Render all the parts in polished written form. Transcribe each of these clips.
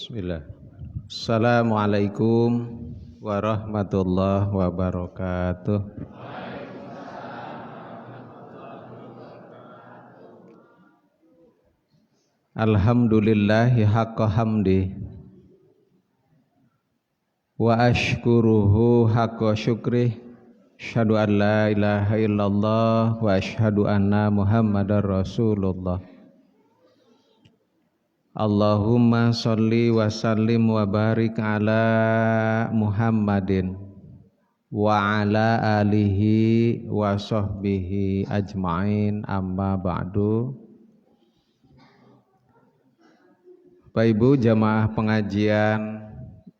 Bismillah. Assalamualaikum warahmatullahi wabarakatuh. Alhamdulillahi haqqa hamdi wa ashkuruhu haqqa syukrih. Asyhadu an la ilaha illallah wa asyhadu anna Muhammadar Rasulullah. Allahumma sholli wa sallim wa barik ala Muhammadin wa ala alihi wa sahbihi ajma'in, amma ba'du. Bapak Ibu jamaah pengajian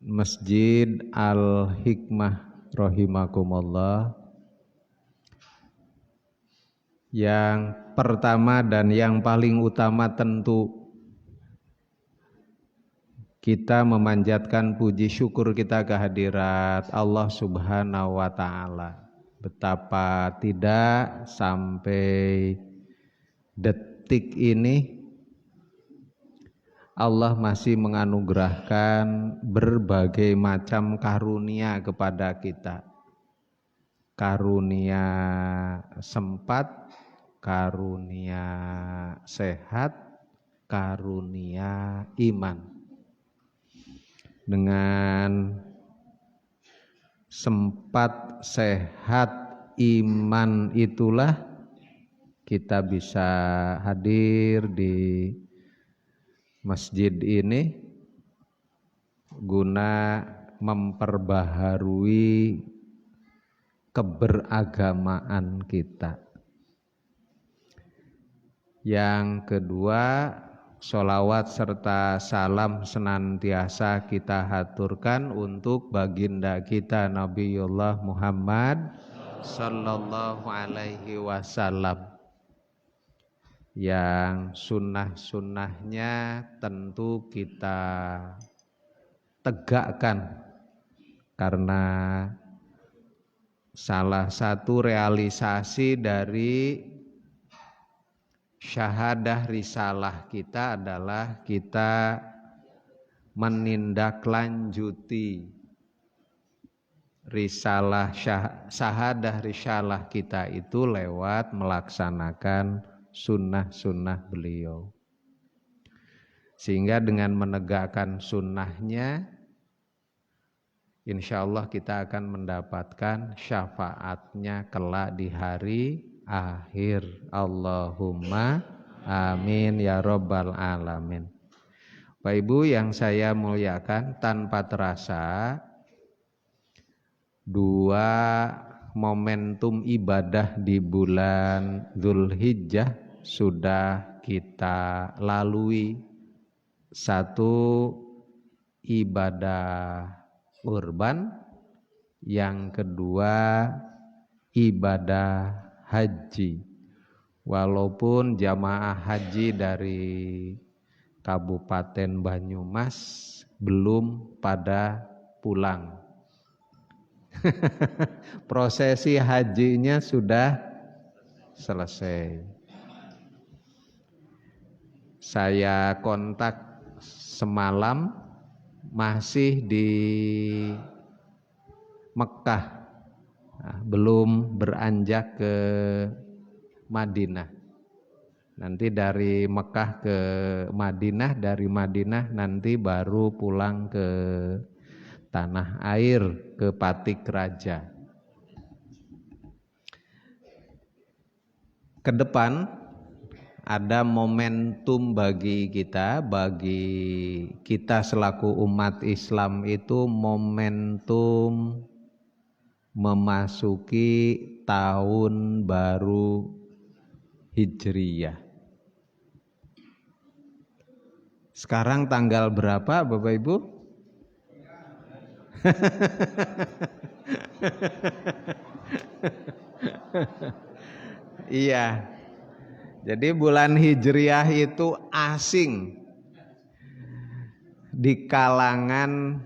Masjid Al-Hikmah rahimakumullah. Yang pertama dan yang paling utama tentu kita memanjatkan puji syukur kita kehadirat Allah Subhanahu wa Ta'ala. Betapa tidak sampai detik ini Allah masih menganugerahkan berbagai macam karunia kepada kita. Karunia sempat, karunia sehat, karunia iman. Dengan sempat, sehat, iman itulah kita bisa hadir di masjid ini guna memperbaharui keberagamaan kita. Yang kedua, sholawat serta salam senantiasa kita haturkan untuk baginda kita Nabiullah Muhammad sallallahu alaihi wasallam, yang sunnah-sunnahnya tentu kita tegakkan, karena salah satu realisasi dari syahadah risalah kita adalah kita menindaklanjuti risalah syahadah risalah kita itu lewat melaksanakan sunnah-sunnah beliau. Sehingga dengan menegakkan sunnahnya, insya Allah kita akan mendapatkan syafaatnya kelak di hari akhir. Allahumma amin ya rabbal alamin. Bapak Ibu yang saya muliakan, tanpa terasa dua momentum ibadah di bulan Dzulhijjah sudah kita lalui. Satu ibadah urban, yang kedua ibadah haji. Walaupun jamaah haji dari Kabupaten Banyumas belum pada pulang. Prosesi hajinya sudah selesai. Saya kontak semalam masih di Mekah. Nah, belum beranjak ke Madinah. Nanti dari Mekah ke Madinah, dari Madinah nanti baru pulang ke tanah air, ke Patik Raja. Ke depan ada momentum bagi kita selaku umat Islam itu, momentum memasuki tahun baru Hijriyah. Sekarang tanggal berapa Bapak Ibu? Iya. Jadi bulan Hijriyah itu asing di kalangan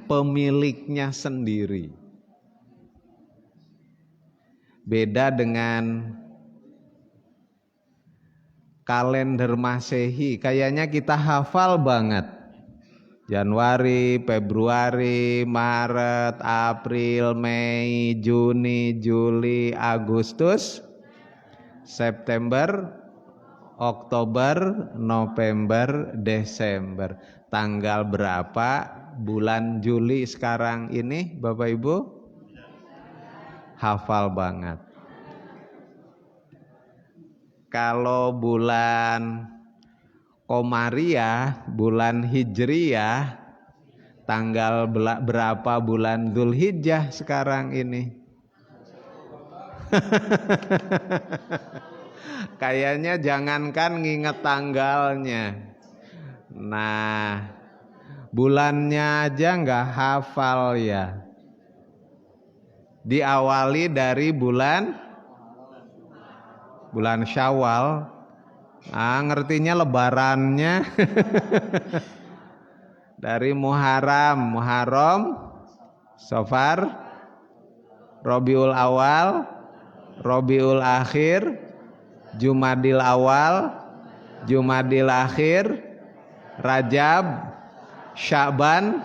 pemiliknya sendiri. Beda dengan kalender Masehi kayaknya kita hafal banget. Januari, Februari, Maret, April, Mei, Juni, Juli, Agustus, September, Oktober, November, Desember. Tanggal berapa bulan Juli sekarang ini, Bapak Ibu? Hafal banget. Kalau bulan Komariah, bulan Hijriyah, tanggal berapa bulan Zulhijjah sekarang ini? Kayaknya jangankan nginget tanggalnya. Nah, bulannya aja nggak hafal ya. Diawali dari bulan Syawal. Ngertinya lebarannya dari Muharram, Safar, Rabiul Awal, Rabiul Akhir, Jumadil Awal, Jumadil Akhir, Rajab, Sya'ban,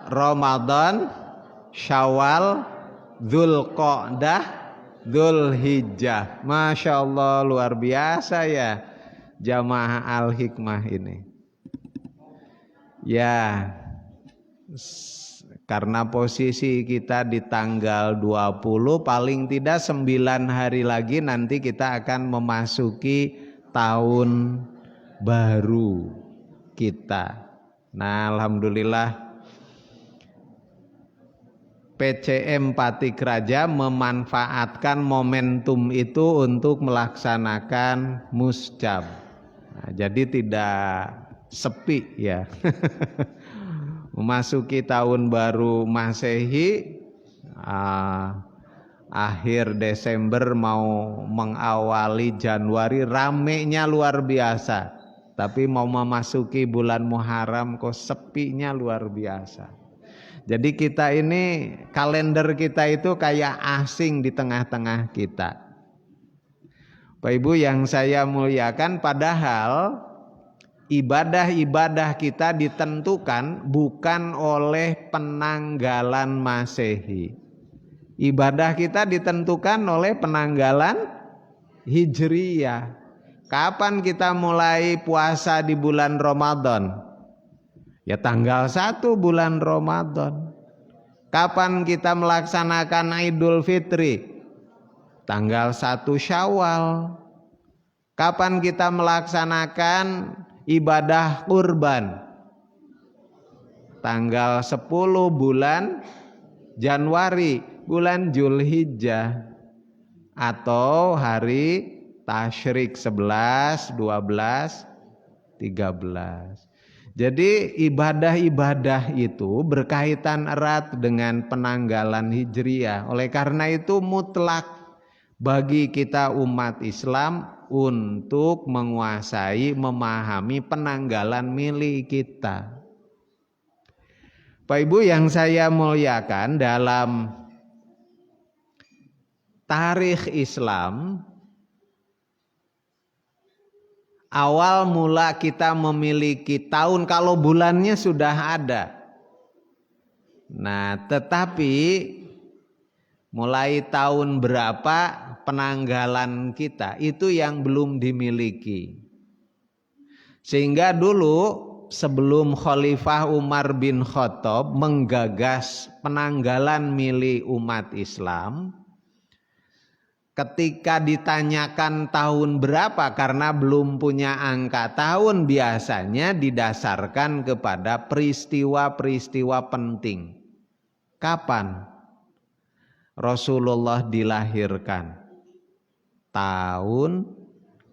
Ramadan, Syawal, Dzulqa'dah, Dzulhijjah. Masya Allah, luar biasa ya jamaah Al-Hikmah ini. Ya, karena posisi kita di tanggal 20, paling tidak 9 hari lagi nanti kita akan memasuki tahun baru kita. Nah, alhamdulillah PCM Patikraja memanfaatkan momentum itu untuk melaksanakan muscab. Nah, jadi tidak sepi ya. Memasuki tahun baru Masehi, akhir Desember mau mengawali Januari, ramenya luar biasa. Tapi mau memasuki bulan Muharram kok sepinya luar biasa. Jadi kita ini, kalender kita itu kayak asing di tengah-tengah kita. Bapak Ibu yang saya muliakan, padahal ibadah-ibadah kita ditentukan bukan oleh penanggalan Masehi. Ibadah kita ditentukan oleh penanggalan Hijriyah. Kapan kita mulai puasa di bulan Ramadan? Ya tanggal 1 bulan Ramadan. Kapan kita melaksanakan Idul Fitri? Tanggal 1 Syawal. Kapan kita melaksanakan ibadah kurban? Tanggal 10 bulan Januari, bulan Zulhijjah. Atau hari Tasyrik 11, 12, 13. Jadi ibadah-ibadah itu berkaitan erat dengan penanggalan Hijriyah. Oleh karena itu mutlak bagi kita umat Islam untuk menguasai, memahami penanggalan milik kita. Bapak Ibu yang saya muliakan, dalam tarikh Islam, awal mula kita memiliki tahun kalau bulannya sudah ada. Nah, tetapi mulai tahun berapa penanggalan kita itu yang belum dimiliki. Sehingga dulu sebelum Khalifah Umar bin Khattab menggagas penanggalan milik umat Islam, ketika ditanyakan tahun berapa karena belum punya angka tahun, biasanya didasarkan kepada peristiwa-peristiwa penting. Kapan Rasulullah dilahirkan? Tahun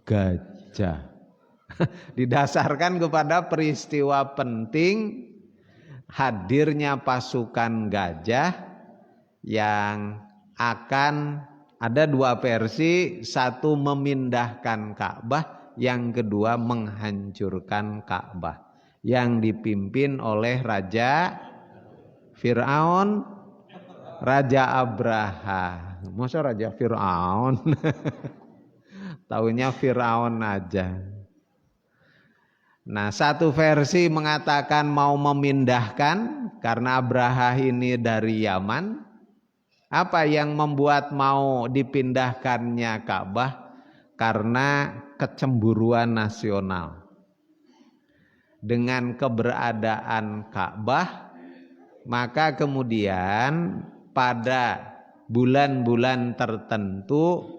gajah. Didasarkan kepada peristiwa penting, hadirnya pasukan gajah yang akan, ada dua versi, satu memindahkan Ka'bah, yang kedua menghancurkan Ka'bah, yang dipimpin oleh Raja Fir'aun, Raja Abraha. Masa Raja Fir'aun? Taunya Fir'aun aja. Nah, satu versi mengatakan mau memindahkan karena Abraha ini dari Yaman. Apa yang membuat mau dipindahkannya Ka'bah? Karena kecemburuan nasional. Dengan keberadaan Ka'bah, maka kemudian pada bulan-bulan tertentu,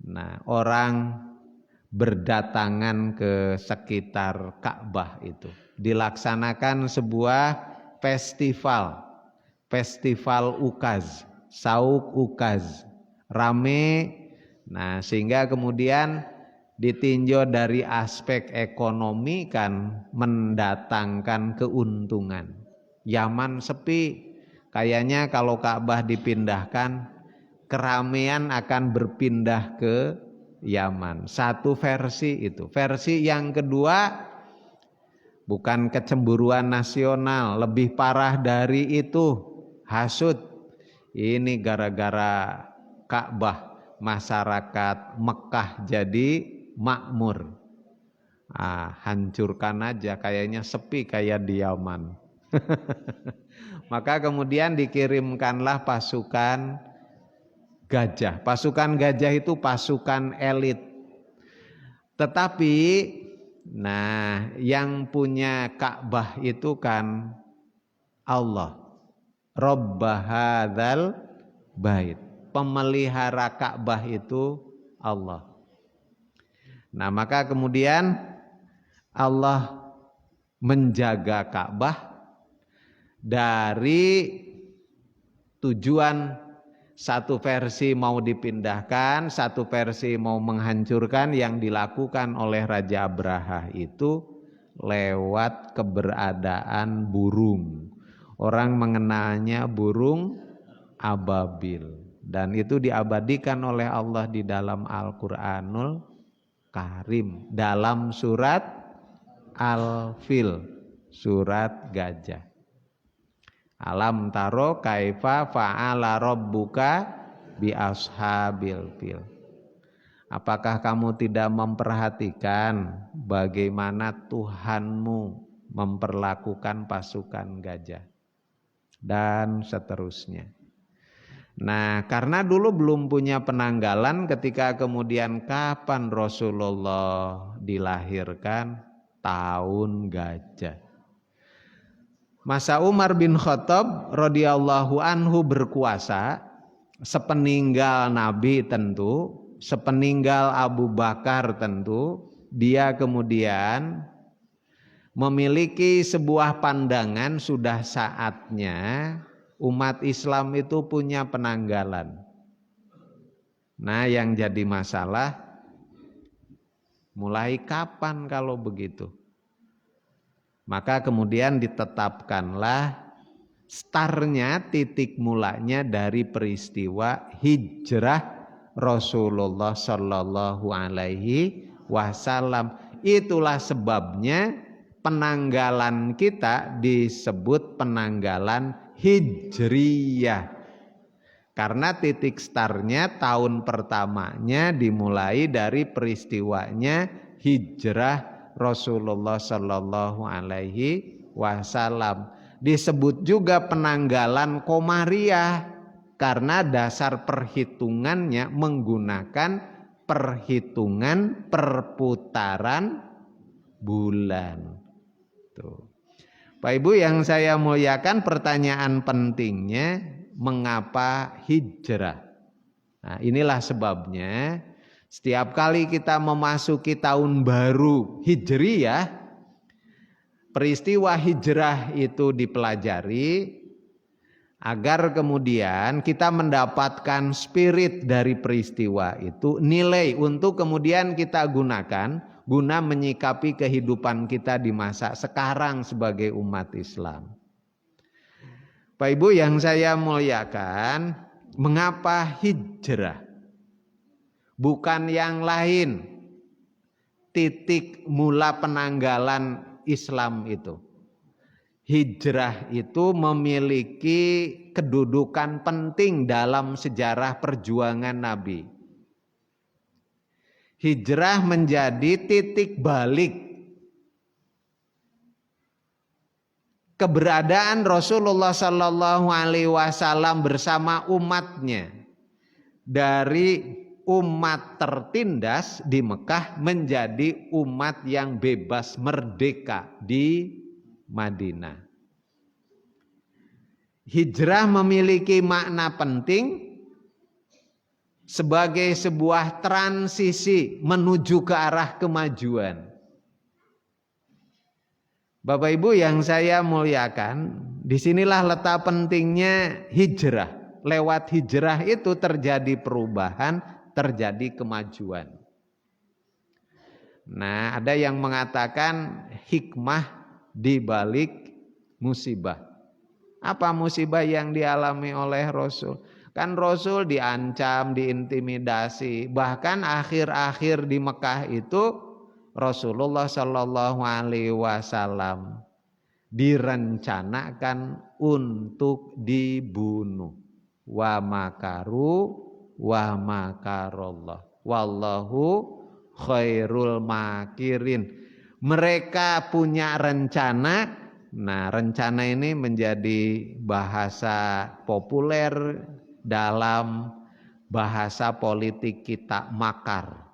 nah, orang berdatangan ke sekitar Ka'bah itu. Dilaksanakan sebuah festival ukaz, sauk ukaz, rame. Nah, sehingga kemudian ditinjau dari aspek ekonomi kan mendatangkan keuntungan. Yaman sepi, kayaknya kalau Ka'bah dipindahkan, keramaian akan berpindah ke Yaman. Satu versi itu. Versi yang kedua, bukan kecemburuan nasional, lebih parah dari itu, hasud. Ini gara-gara Ka'bah masyarakat Mekah jadi makmur. Hancurkan aja, kayaknya sepi kayak di Yaman. Maka kemudian dikirimkanlah pasukan gajah. Pasukan gajah itu pasukan elit. Tetapi nah, yang punya Ka'bah itu kan Allah. Rabb hadzal bait. Pemelihara Ka'bah itu Allah. Nah, maka kemudian Allah menjaga Ka'bah dari tujuan. Satu versi mau dipindahkan, satu versi mau menghancurkan. Yang dilakukan oleh Raja Abraha itu lewat keberadaan burung. Orang mengenalnya burung ababil. Dan itu diabadikan oleh Allah di dalam Al-Quranul Karim. Dalam surat Al-Fil, surat gajah. Alam taro kaifa fa'ala rabbuka bi ashabil fil. Apakah kamu tidak memperhatikan bagaimana Tuhanmu memperlakukan pasukan gajah? Dan seterusnya. Nah, karena dulu belum punya penanggalan, ketika kemudian kapan Rasulullah dilahirkan? Tahun gajah. Masa Umar bin Khattab radhiyallahu anhu berkuasa, sepeninggal Nabi tentu, sepeninggal Abu Bakar tentu, dia kemudian memiliki sebuah pandangan sudah saatnya umat Islam itu punya penanggalan. Nah, yang jadi masalah, mulai kapan kalau begitu? Maka kemudian ditetapkanlah startnya, titik mulanya dari peristiwa hijrah Rasulullah Shallallahu Alaihi Wasallam. Itulah sebabnya penanggalan kita disebut penanggalan hijriyah. Karena titik startnya, tahun pertamanya dimulai dari peristiwanya hijrah Rasulullah Shallallahu Alaihi Wasallam. Disebut juga penanggalan Komariah karena dasar perhitungannya menggunakan perhitungan perputaran bulan. Tuh. Pak Ibu yang saya muliakan, pertanyaan pentingnya, mengapa hijrah? Nah, inilah sebabnya setiap kali kita memasuki tahun baru Hijriyah, peristiwa hijrah itu dipelajari agar kemudian kita mendapatkan spirit dari peristiwa itu, nilai untuk kemudian kita gunakan guna menyikapi kehidupan kita di masa sekarang sebagai umat Islam. Pak Ibu yang saya muliakan, mengapa hijrah? Bukan yang lain titik mula penanggalan Islam itu. Hijrah itu memiliki kedudukan penting dalam sejarah perjuangan Nabi. Hijrah menjadi titik balik keberadaan Rasulullah Sallallahu Alaihi Wasallam bersama umatnya dari umat tertindas di Mekah menjadi umat yang bebas merdeka di Madinah. Hijrah memiliki makna penting sebagai sebuah transisi menuju ke arah kemajuan. Bapak Ibu yang saya muliakan, disinilah letak pentingnya hijrah. Lewat hijrah itu terjadi perubahan, terjadi kemajuan. Nah, ada yang mengatakan hikmah di balik musibah. Apa musibah yang dialami oleh Rasul? Kan Rasul diancam, diintimidasi, bahkan akhir-akhir di Mekah itu Rasulullah Shallallahu Alaihi Wasallam direncanakan untuk dibunuh. Wa makaru wa makarullah wallahu khairul makirin. Mereka punya rencana. Nah, rencana ini menjadi bahasa populer dalam bahasa politik kita, makar.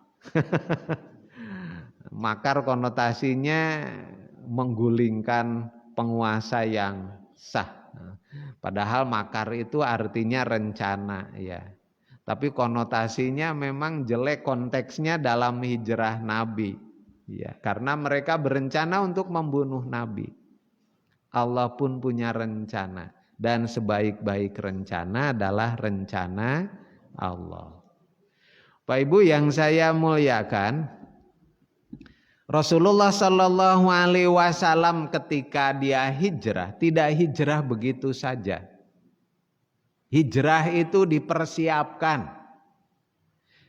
Makar konotasinya menggulingkan penguasa yang sah. Padahal makar itu artinya rencana, ya. Tapi konotasinya memang jelek konteksnya dalam hijrah Nabi, ya. Karena mereka berencana untuk membunuh Nabi. Allah pun punya rencana, dan sebaik-baik rencana adalah rencana Allah. Pak Ibu yang saya muliakan, Rasulullah Shallallahu Alaihi Wasallam ketika dia hijrah tidak hijrah begitu saja. Hijrah itu dipersiapkan.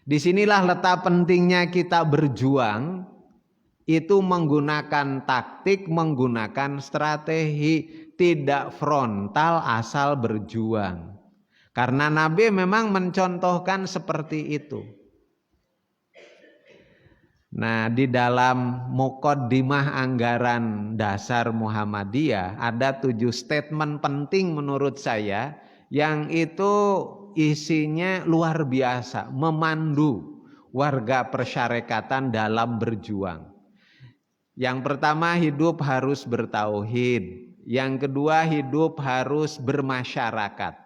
Disinilah letak pentingnya kita berjuang, itu menggunakan taktik, menggunakan strategi, tidak frontal asal berjuang. Karena Nabi memang mencontohkan seperti itu. Nah, di dalam Muqaddimah Anggaran Dasar Muhammadiyah ada 7 statement penting menurut saya yang itu isinya luar biasa, memandu warga persyarikatan dalam berjuang. Yang pertama, hidup harus bertauhid. Yang kedua, hidup harus bermasyarakat.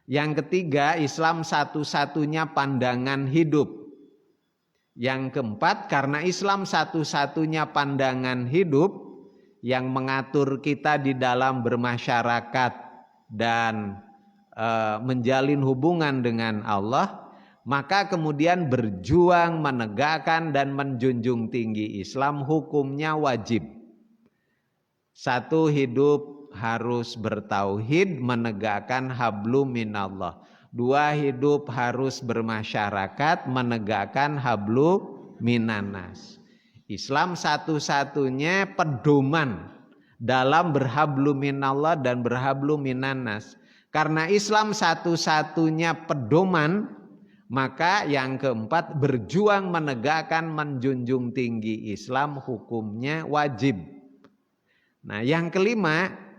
Yang ketiga, Islam satu-satunya pandangan hidup. Yang keempat, karena Islam satu-satunya pandangan hidup yang mengatur kita di dalam bermasyarakat dan menjalin hubungan dengan Allah, maka kemudian berjuang menegakkan dan menjunjung tinggi Islam hukumnya wajib. 1, hidup harus bertauhid, menegakkan hablum minallah. 2, hidup harus bermasyarakat, menegakkan hablu minanas. Islam satu-satunya pedoman dalam berhablu minallah dan berhablu minanas. Karena Islam satu-satunya pedoman, maka yang keempat, berjuang menegakkan menjunjung tinggi Islam hukumnya wajib. Nah, yang kelima,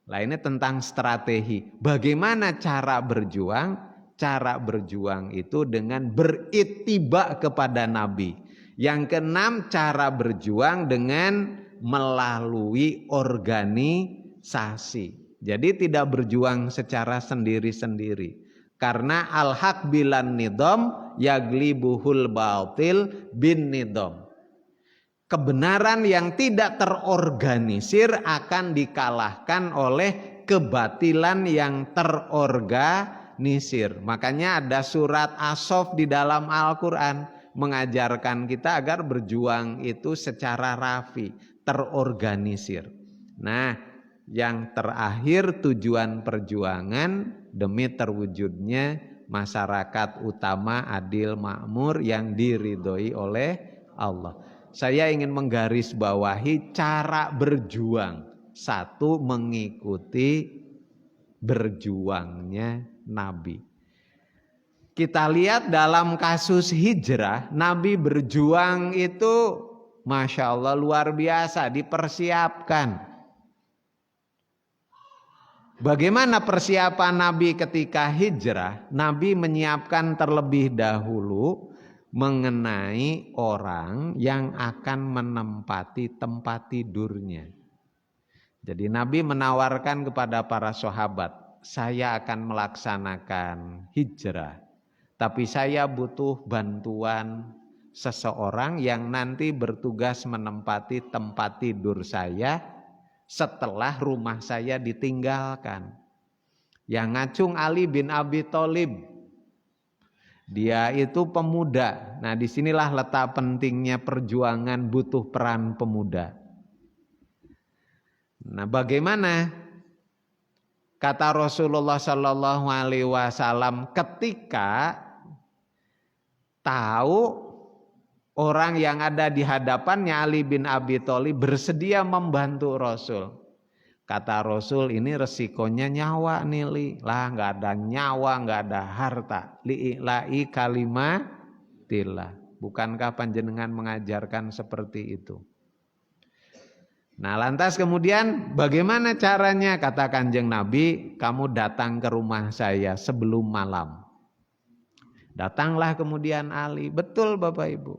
lainnya tentang strategi. Bagaimana cara berjuang? Cara berjuang itu dengan berittiba kepada Nabi. Yang keenam, cara berjuang dengan melalui organisasi. Jadi tidak berjuang secara sendiri-sendiri. Karena al-haq bilan nidom yaglibuhul batil bin nidom. Kebenaran yang tidak terorganisir akan dikalahkan oleh kebatilan yang terorganisir. Makanya ada surat As-Saff di dalam Al-Quran mengajarkan kita agar berjuang itu secara rafi, terorganisir. Nah, yang terakhir, tujuan perjuangan demi terwujudnya masyarakat utama adil makmur yang diridhoi oleh Allah. Saya ingin menggarisbawahi cara berjuang. 1, mengikuti berjuangnya Nabi. Kita lihat dalam kasus hijrah, Nabi berjuang itu Masya Allah luar biasa, dipersiapkan. Bagaimana persiapan Nabi ketika hijrah? Nabi menyiapkan terlebih dahulu mengenai orang yang akan menempati tempat tidurnya. Jadi Nabi menawarkan kepada para sahabat, saya akan melaksanakan hijrah, tapi saya butuh bantuan seseorang yang nanti bertugas menempati tempat tidur saya setelah rumah saya ditinggalkan. Yang ngacung Ali bin Abi Thalib. Dia itu pemuda. Nah, disinilah letak pentingnya perjuangan, butuh peran pemuda. Nah, bagaimana kata Rasulullah Shallallahu Alaihi Wasallam ketika tahu orang yang ada di hadapannya Ali bin Abi Thalib bersedia membantu Rasul. Kata Rasul, ini resikonya nyawa nih Li. Lah nggak ada nyawa, nggak ada harta. Li'ila'i kalimatillah. Bukankah panjenengan mengajarkan seperti itu? Nah, lantas kemudian bagaimana caranya? Kata Kanjeng Nabi, kamu datang ke rumah saya sebelum malam. Datanglah kemudian Ali. Betul Bapak Ibu.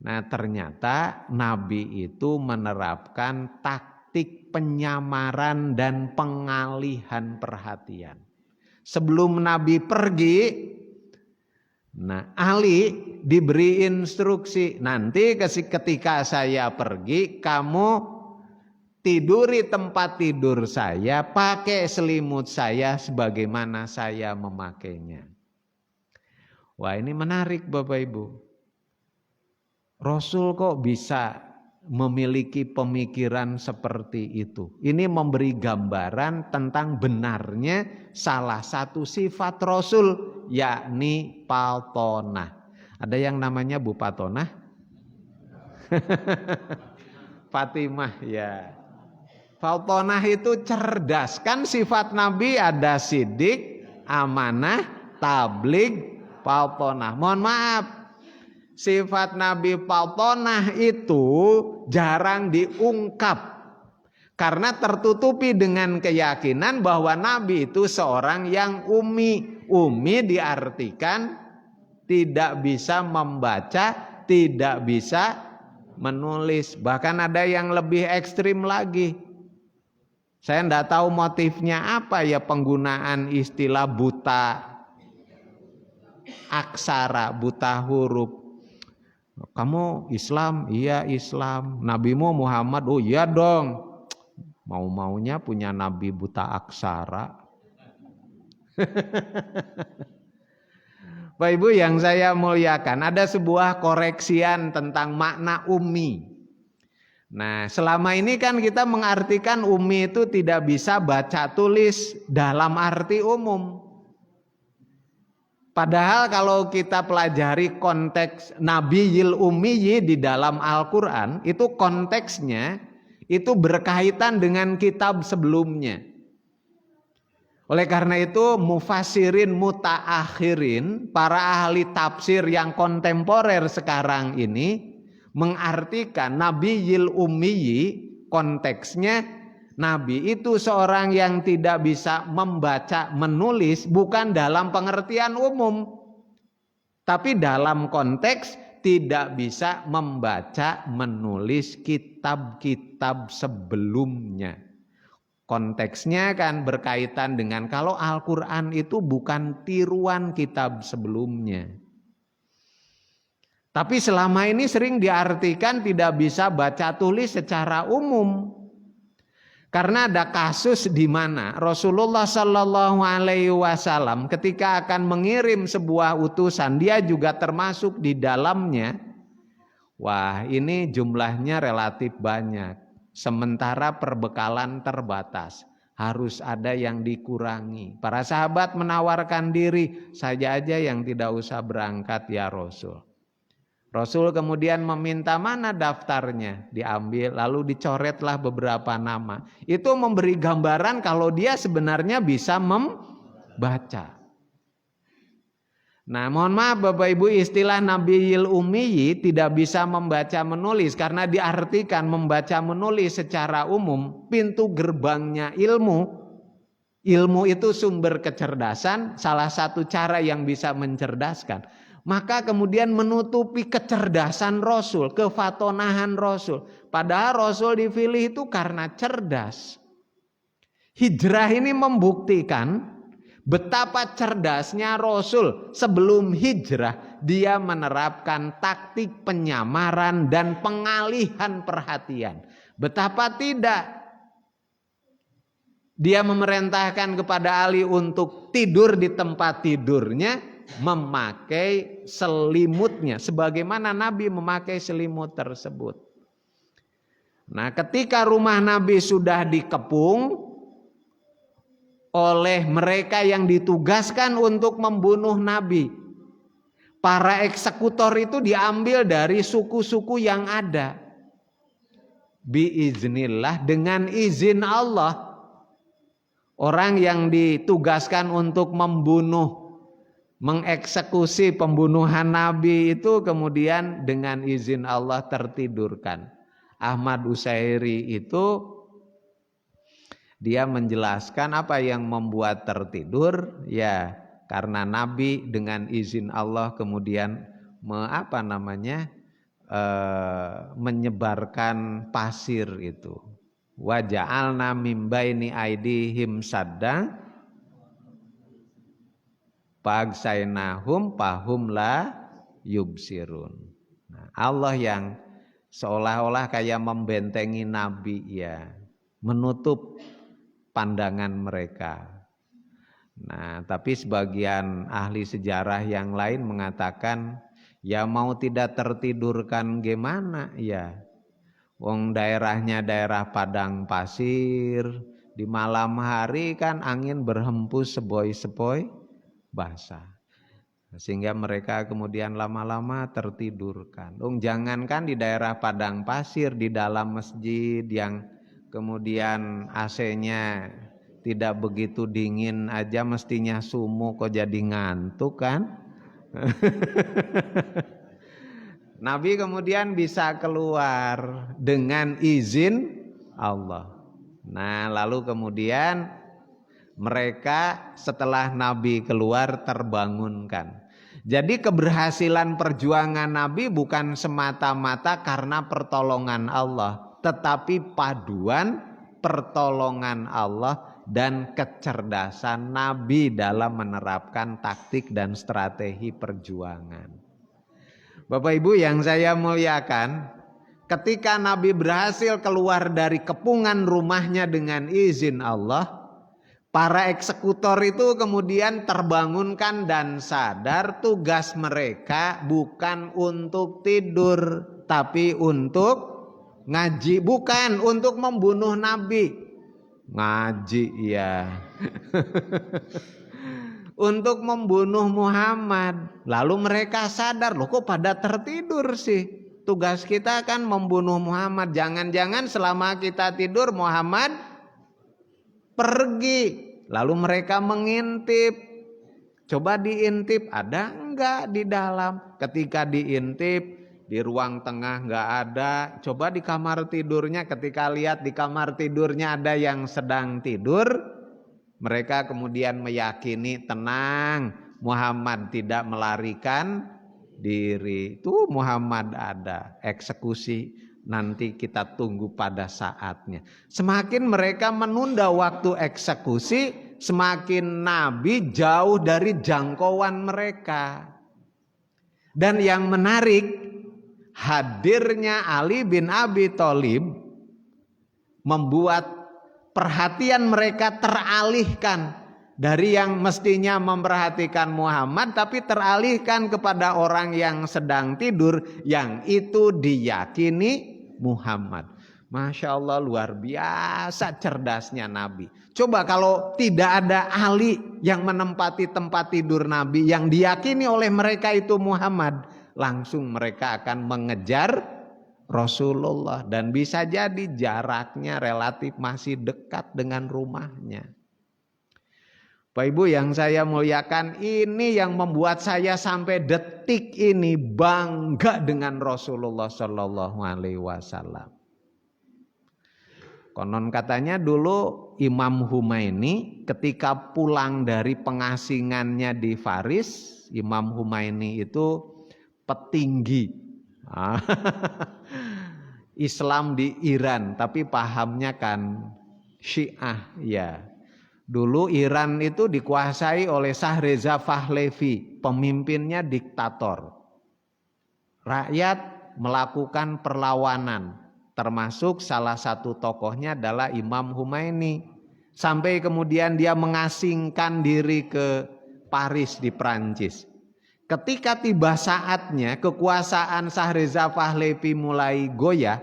Nah, ternyata Nabi itu menerapkan taktik penyamaran dan pengalihan perhatian. Sebelum Nabi pergi, nah Ali diberi instruksi, nanti ketika saya pergi kamu tiduri tempat tidur saya, pakai selimut saya sebagaimana saya memakainya. Wah, ini menarik Bapak Ibu. Rasul kok bisa memiliki pemikiran seperti itu. Ini memberi gambaran tentang benarnya salah satu sifat Rasul, yakni paltonah. Ada yang namanya Bu Patonah? Fatimah ya. Paltonah itu cerdas. Kan sifat Nabi ada sidik, amanah, tabligh, paltonah. Mohon maaf, sifat Nabi paltonah itu jarang diungkap karena tertutupi dengan keyakinan bahwa Nabi itu seorang yang ummi. Ummi diartikan tidak bisa membaca, tidak bisa menulis. Bahkan ada yang lebih ekstrim lagi. Saya tidak tahu motifnya apa ya penggunaan istilah buta aksara, buta huruf. Kamu Islam? Iya Islam. Nabimu Muhammad? Oh iya dong. Mau-maunya punya nabi buta aksara. Bapak Ibu yang saya muliakan, ada sebuah koreksian tentang makna ummi. Nah, selama ini kan kita mengartikan ummi itu tidak bisa baca tulis dalam arti umum. Padahal kalau kita pelajari konteks Nabiyil Ummiyi di dalam Al-Quran, itu konteksnya itu berkaitan dengan kitab sebelumnya. Oleh karena itu mufassirin mutaakhirin, para ahli tafsir yang kontemporer sekarang ini mengartikan Nabiyil Ummiyi, konteksnya Nabi itu seorang yang tidak bisa membaca menulis bukan dalam pengertian umum, tapi dalam konteks tidak bisa membaca menulis kitab-kitab sebelumnya. Konteksnya kan berkaitan dengan kalau Al-Quran itu bukan tiruan kitab sebelumnya. Tapi selama ini sering diartikan tidak bisa baca tulis secara umum. Karena ada kasus di mana Rasulullah Shallallahu Alaihi Wasallam ketika akan mengirim sebuah utusan, dia juga termasuk di dalamnya. Wah, ini jumlahnya relatif banyak. Sementara perbekalan terbatas, harus ada yang dikurangi. Para sahabat menawarkan diri, saya aja yang tidak usah berangkat ya Rasul. Rasul kemudian meminta mana daftarnya, diambil lalu dicoretlah beberapa nama. Itu memberi gambaran kalau dia sebenarnya bisa membaca. Nah, mohon maaf Bapak Ibu, istilah Nabiyil Ummiyi tidak bisa membaca menulis karena diartikan membaca menulis secara umum pintu gerbangnya ilmu Ilmu itu sumber kecerdasan, salah satu cara yang bisa mencerdaskan. Maka kemudian menutupi kecerdasan Rasul, kefatonahan Rasul. Padahal Rasul dipilih itu karena cerdas. Hijrah ini membuktikan betapa cerdasnya Rasul. Sebelum hijrah dia menerapkan taktik penyamaran dan pengalihan perhatian. Betapa tidak dia memerintahkan kepada Ali untuk tidur di tempat tidurnya, memakai selimutnya sebagaimana Nabi memakai selimut tersebut. Nah, ketika rumah Nabi sudah dikepung oleh mereka yang ditugaskan untuk membunuh Nabi, para eksekutor itu diambil dari suku-suku yang ada. Biiznillah, dengan izin Allah. Orang yang ditugaskan untuk membunuh, mengeksekusi pembunuhan Nabi itu kemudian dengan izin Allah tertidurkan. Ahmad Usairi itu dia menjelaskan apa yang membuat tertidur, ya karena Nabi dengan izin Allah kemudian menyebarkan pasir itu. Wa ja'alna mim baini aidihim sadda pagsainahum fahum la yubsirun. Nah, Allah yang seolah-olah kayak membentengi Nabi, ya, menutup pandangan mereka. Nah, tapi sebagian ahli sejarah yang lain mengatakan, ya mau tidak tertidurkan gimana, ya. Wong daerahnya daerah padang pasir, di malam hari kan angin berhembus sepoi-sepoi basah. Sehingga mereka kemudian lama-lama tertidurkan. Jangankan di daerah padang pasir, di dalam masjid yang kemudian AC-nya tidak begitu dingin aja mestinya sumuk kok jadi ngantuk kan? Nabi kemudian bisa keluar dengan izin Allah. Nah, lalu kemudian mereka setelah Nabi keluar terbangunkan. Jadi keberhasilan perjuangan Nabi bukan semata-mata karena pertolongan Allah, tetapi paduan pertolongan Allah dan kecerdasan Nabi dalam menerapkan taktik dan strategi perjuangan. Bapak Ibu yang saya muliakan, ketika Nabi berhasil keluar dari kepungan rumahnya dengan izin Allah, para eksekutor itu kemudian terbangunkan dan sadar tugas mereka bukan untuk tidur, tapi untuk ngaji, bukan untuk membunuh Nabi. Ngaji ya. Untuk membunuh Muhammad. Lalu mereka sadar, loh kok pada tertidur sih? Tugas kita kan membunuh Muhammad. Jangan-jangan selama kita tidur Muhammad pergi. Lalu mereka mengintip. Coba diintip, ada enggak di dalam? Ketika diintip, di ruang tengah enggak ada. Coba di kamar tidurnya, ketika lihat di kamar tidurnya ada yang sedang tidur, mereka kemudian meyakini tenang, Muhammad tidak melarikan diri. Itu Muhammad ada, eksekusi nanti kita tunggu pada saatnya. Semakin mereka menunda waktu eksekusi, semakin Nabi jauh dari jangkauan mereka. Dan yang menarik, hadirnya Ali bin Abi Thalib membuat perhatian mereka teralihkan dari yang mestinya memperhatikan Muhammad, tapi teralihkan kepada orang yang sedang tidur, yang itu diyakini Muhammad. Masya Allah, luar biasa cerdasnya Nabi. Coba kalau tidak ada Ali yang menempati tempat tidur Nabi, yang diyakini oleh mereka itu Muhammad, langsung mereka akan mengejar Rasulullah, dan bisa jadi jaraknya relatif masih dekat dengan rumahnya. Bapak Ibu yang saya muliakan, ini yang membuat saya sampai detik ini bangga dengan Rasulullah Shallallahu Alaihi Wasallam. Konon katanya dulu Imam Humaini ketika pulang dari pengasingannya di Faris, Imam Humaini itu petinggi Islam di Iran, tapi pahamnya kan Syiah ya. Dulu Iran itu dikuasai oleh Shah Reza Pahlavi, pemimpinnya diktator. Rakyat melakukan perlawanan, termasuk salah satu tokohnya adalah Imam Humaini. Sampai kemudian dia mengasingkan diri ke Paris di Prancis. Ketika tiba saatnya kekuasaan Shah Reza Pahlavi mulai goyah,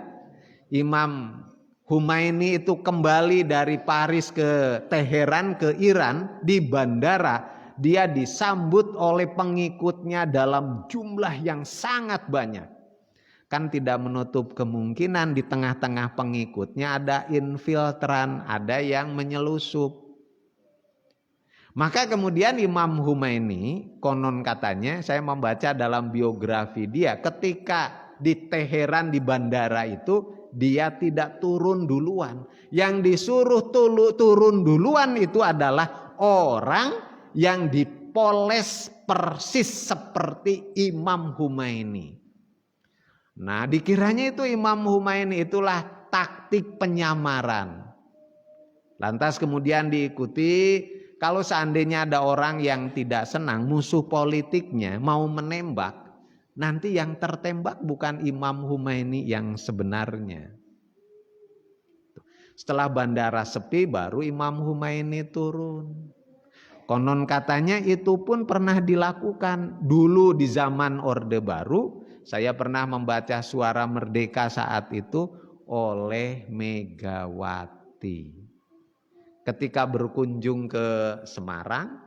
Imam Humaini itu kembali dari Paris ke Teheran, ke Iran. Di bandara dia disambut oleh pengikutnya dalam jumlah yang sangat banyak. Kan tidak menutup kemungkinan di tengah-tengah pengikutnya ada infiltran, ada yang menyelusup. Maka kemudian Imam Humaini, konon katanya, saya membaca dalam biografi dia, ketika di Teheran di bandara itu dia tidak turun duluan. Yang disuruh turun duluan itu adalah orang yang dipoles persis seperti Imam Humaini. Nah, dikiranya itu Imam Humaini itulah taktik penyamaran. Lantas kemudian diikuti, kalau seandainya ada orang yang tidak senang, musuh politiknya mau menembak, nanti yang tertembak bukan Imam Humaini yang sebenarnya. Setelah bandara sepi baru Imam Humaini turun. Konon katanya itu pun pernah dilakukan dulu di zaman Orde Baru. Saya pernah membaca Suara Merdeka saat itu oleh Megawati. Ketika berkunjung ke Semarang,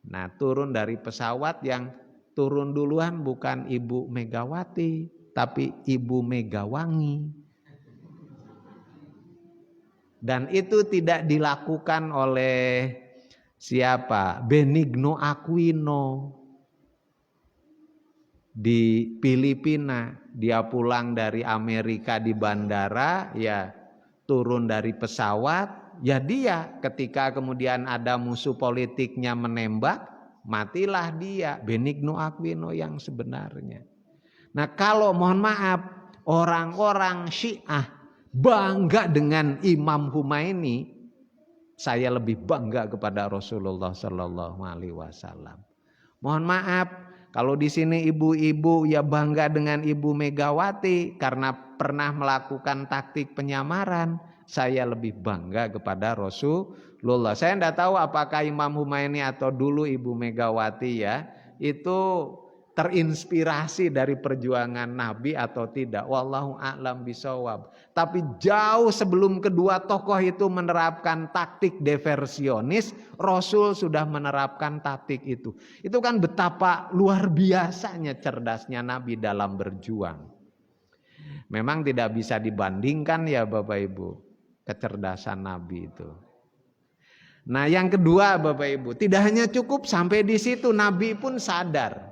nah turun dari pesawat, yang turun duluan bukan Ibu Megawati, tapi Ibu Megawangi. Dan itu tidak dilakukan oleh siapa? Benigno Aquino di Filipina. Dia pulang dari Amerika di bandara, ya turun dari pesawat. Ya dia ketika kemudian ada musuh politiknya menembak, matilah dia, Benigno Aquino yang sebenarnya. Nah kalau mohon maaf orang-orang Syiah bangga dengan Imam Humaini, saya lebih bangga kepada Rasulullah Sallallahu Alaihi Wasallam. Mohon maaf kalau di sini ibu-ibu ya bangga dengan Ibu Megawati karena pernah melakukan taktik penyamaran. Saya lebih bangga kepada Rasulullah. Saya tidak tahu apakah Imam Humaini atau dulu Ibu Megawati ya itu terinspirasi dari perjuangan Nabi atau tidak. Wallahu a'lam bishawab. Tapi jauh sebelum kedua tokoh itu menerapkan taktik diversionis, Rasul sudah menerapkan taktik itu. Itu kan betapa luar biasanya cerdasnya Nabi dalam berjuang. Memang tidak bisa dibandingkan ya Bapak Ibu, kecerdasan Nabi itu. Nah yang kedua Bapak Ibu, tidak hanya cukup sampai di situ, Nabi pun sadar.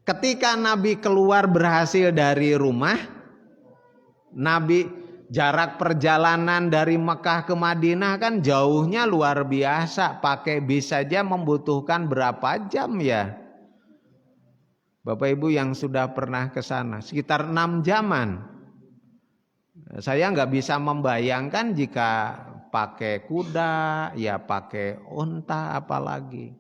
Ketika Nabi keluar berhasil dari rumah, Nabi jarak perjalanan dari Mekah ke Madinah kan jauhnya luar biasa. Pakai bis saja membutuhkan berapa jam ya? Bapak Ibu yang sudah pernah ke sana, sekitar 6 jaman. Saya nggak bisa membayangkan jika pakai kuda, ya pakai unta apalagi.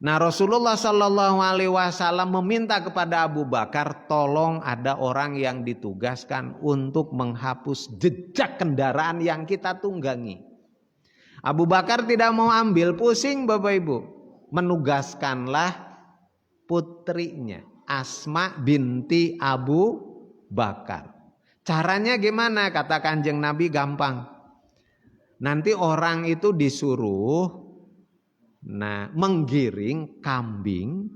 Nah Rasulullah Sallallahu Alaihi Wasallam meminta kepada Abu Bakar, tolong ada orang yang ditugaskan untuk menghapus jejak kendaraan yang kita tunggangi. Abu Bakar tidak mau ambil pusing Bapak Ibu. Menugaskanlah putrinya Asma binti Abu Bakar. Caranya gimana? Kata Kanjeng Nabi, gampang. Nanti orang itu disuruh menggiring kambing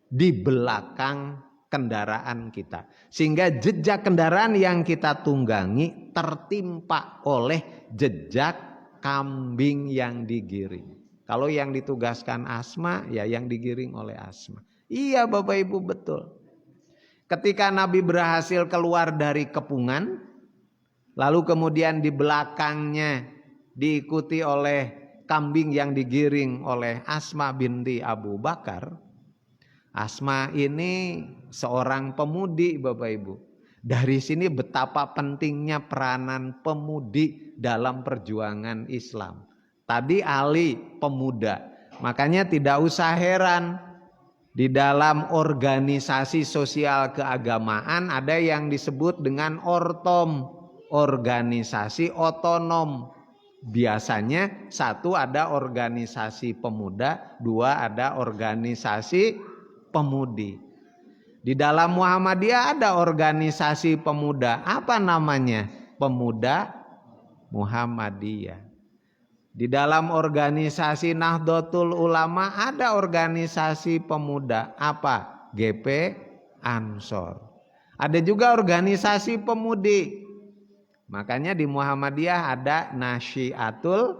di belakang kendaraan kita. Sehingga jejak kendaraan yang kita tunggangi tertimpa oleh jejak kambing yang digiring. Kalau yang ditugaskan Asma, ya yang digiring oleh Asma. Iya Bapak Ibu betul. Ketika Nabi berhasil keluar dari kepungan, lalu kemudian di belakangnya diikuti oleh kambing yang digiring oleh Asma binti Abu Bakar. Asma ini seorang pemudi, Bapak Ibu. Dari sini betapa pentingnya peranan pemudi dalam perjuangan Islam. Tadi Ali pemuda, makanya tidak usah heran di dalam organisasi sosial keagamaan ada yang disebut dengan ortom, organisasi otonom. Biasanya satu ada organisasi pemuda, dua ada organisasi pemudi. Di dalam Muhammadiyah ada organisasi pemuda. Apa namanya? Pemuda Muhammadiyah. Di dalam organisasi Nahdlatul Ulama ada organisasi pemuda. Apa? GP Ansor. Ada juga organisasi pemudi. Makanya di Muhammadiyah ada Nasyiatul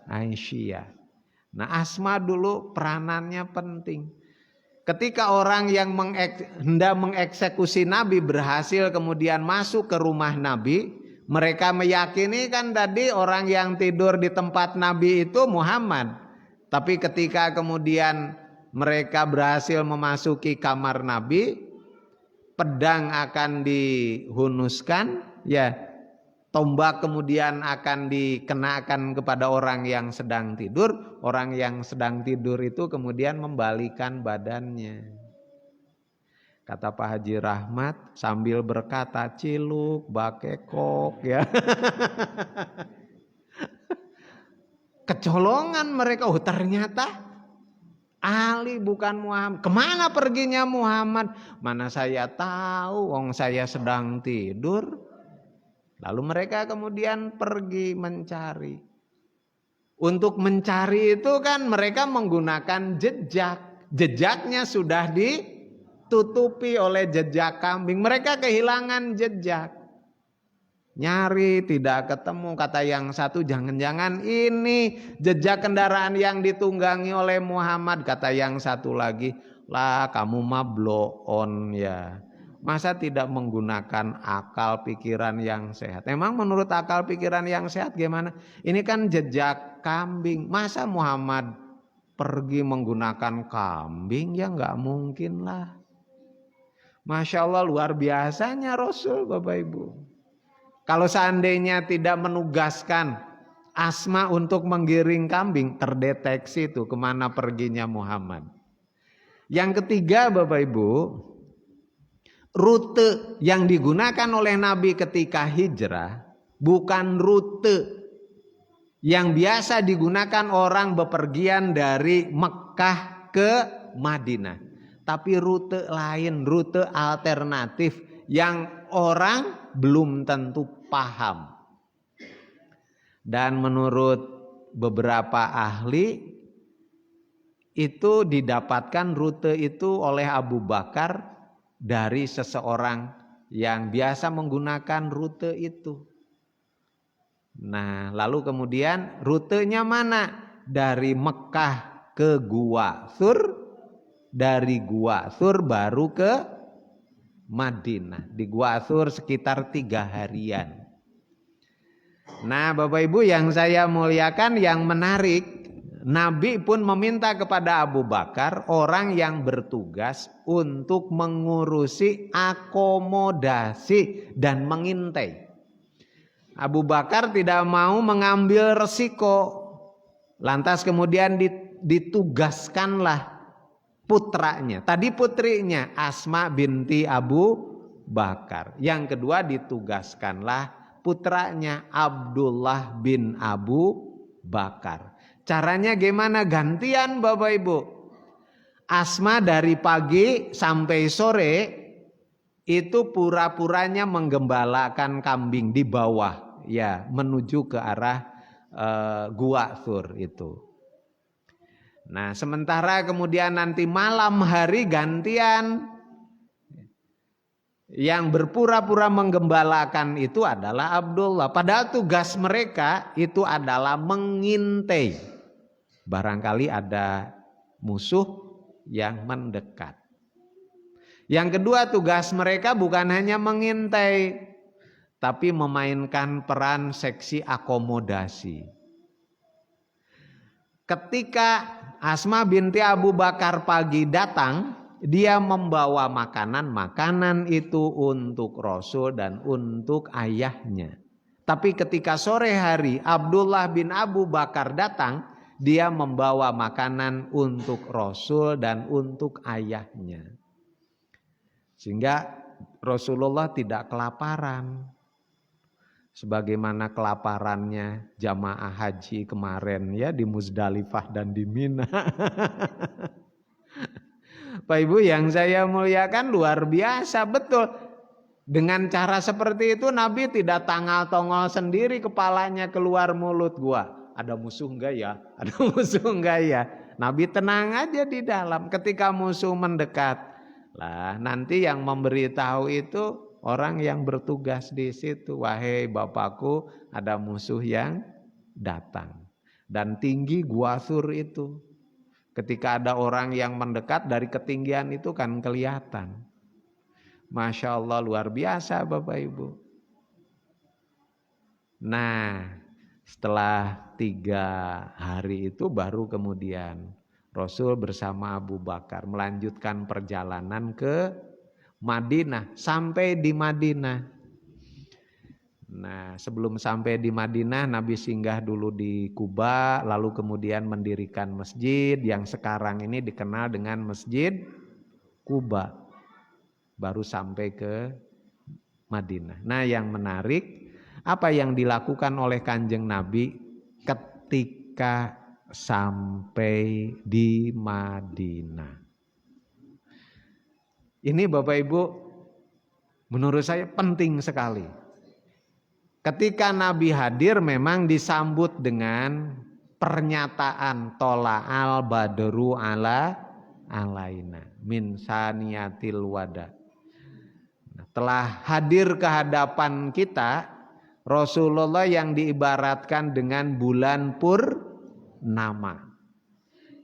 Aisyah. Nah, Asma dulu peranannya penting. Ketika orang yang hendak mengeksekusi Nabi berhasil kemudian masuk ke rumah Nabi, mereka meyakini kan tadi orang yang tidur di tempat Nabi itu Muhammad. Tapi ketika kemudian mereka berhasil memasuki kamar Nabi, pedang akan dihunuskan, ya, tombak kemudian akan dikenakan kepada orang yang sedang tidur. Orang yang sedang tidur itu kemudian membalikan badannya. Kata Pak Haji Rahmat sambil berkata ciluk bakekok, ya. Kecolongan mereka. Oh, ternyata Ali bukan Muhammad. Kemana perginya Muhammad? Mana saya tahu, wong saya sedang tidur. Lalu mereka kemudian pergi mencari. Untuk mencari itu kan mereka menggunakan jejak. Jejaknya sudah ditutupi oleh jejak kambing. Mereka kehilangan jejak. Nyari tidak ketemu. Kata yang satu, jangan-jangan ini jejak kendaraan yang ditunggangi oleh Muhammad. Kata yang satu lagi, lah kamu mah blow on ya. Masa tidak menggunakan akal pikiran yang sehat? Emang menurut akal pikiran yang sehat gimana? Ini kan jejak kambing. Masa Muhammad pergi menggunakan kambing? Ya nggak mungkin lah. Masya Allah, luar biasanya Rasul, Bapak Ibu. Kalau seandainya tidak menugaskan Asma untuk menggiring kambing, terdeteksi tuh kemana perginya Muhammad. Yang ketiga, Bapak Ibu, rute yang digunakan oleh Nabi ketika hijrah bukan rute yang biasa digunakan orang bepergian dari Mekah ke Madinah, tapi rute lain, rute alternatif yang orang belum tentu paham. Dan menurut beberapa ahli itu didapatkan rute itu oleh Abu Bakar dari seseorang yang biasa menggunakan rute itu. Nah, lalu kemudian rutenya mana? Dari Mekah ke Gua Thur, dari Gua Thur baru ke Madinah. Di Gua Thur sekitar 3 harian. Nah, Bapak Ibu yang saya muliakan, yang menarik, Nabi pun meminta kepada Abu Bakar, orang yang bertugas untuk mengurusi akomodasi dan mengintai. Abu Bakar tidak mau mengambil resiko. Lantas kemudian ditugaskanlah putranya. Tadi putrinya Asma binti Abu Bakar. Yang kedua ditugaskanlah putranya Abdullah bin Abu Bakar. Caranya gimana? Gantian, Bapak Ibu. Asma dari pagi sampai sore itu pura-puranya menggembalakan kambing di bawah, ya, menuju ke arah Gua Thur itu. Nah, sementara kemudian nanti malam hari gantian, yang berpura-pura menggembalakan itu adalah Abdullah. Padahal tugas mereka itu adalah mengintai. Barangkali ada musuh yang mendekat. Yang kedua, tugas mereka bukan hanya mengintai, tapi memainkan peran seksi akomodasi. Ketika Asma binti Abu Bakar pagi datang, dia membawa makanan itu untuk Rasul dan untuk ayahnya. Tapi ketika sore hari Abdullah bin Abu Bakar datang, dia membawa makanan untuk Rasul dan untuk ayahnya. Sehingga Rasulullah tidak kelaparan. Sebagaimana kelaparannya jamaah haji kemarin ya di Muzdalifah dan di Mina. Pak Ibu yang saya muliakan, luar biasa, betul. Dengan cara seperti itu Nabi tidak tangal-tongol sendiri kepalanya keluar mulut gua. Ada musuh enggak ya? Ada musuh enggak ya? Nabi tenang aja di dalam. Ketika musuh mendekat, lah nanti yang memberitahu itu orang yang bertugas di situ. Wahai bapakku, ada musuh yang datang. Dan tinggi Gua Sur itu. Ketika ada orang yang mendekat dari ketinggian itu kan kelihatan. Masya Allah, luar biasa Bapak Ibu. Nah, setelah 3 hari itu baru kemudian Rasul bersama Abu Bakar melanjutkan perjalanan ke Madinah. Sampai di Madinah. Nah, sebelum sampai di Madinah, Nabi singgah dulu di Kuba, lalu kemudian mendirikan masjid yang sekarang ini dikenal dengan Masjid Kuba. Baru sampai ke Madinah. Nah, yang menarik, apa yang dilakukan oleh Kanjeng Nabi ketika sampai di Madinah? Ini Bapak Ibu, menurut saya penting sekali. Ketika Nabi hadir memang disambut dengan pernyataan tola'al badru alaina min saniyatil wada. Nah, telah hadir ke hadapan kita Rasulullah yang diibaratkan dengan bulan purnama.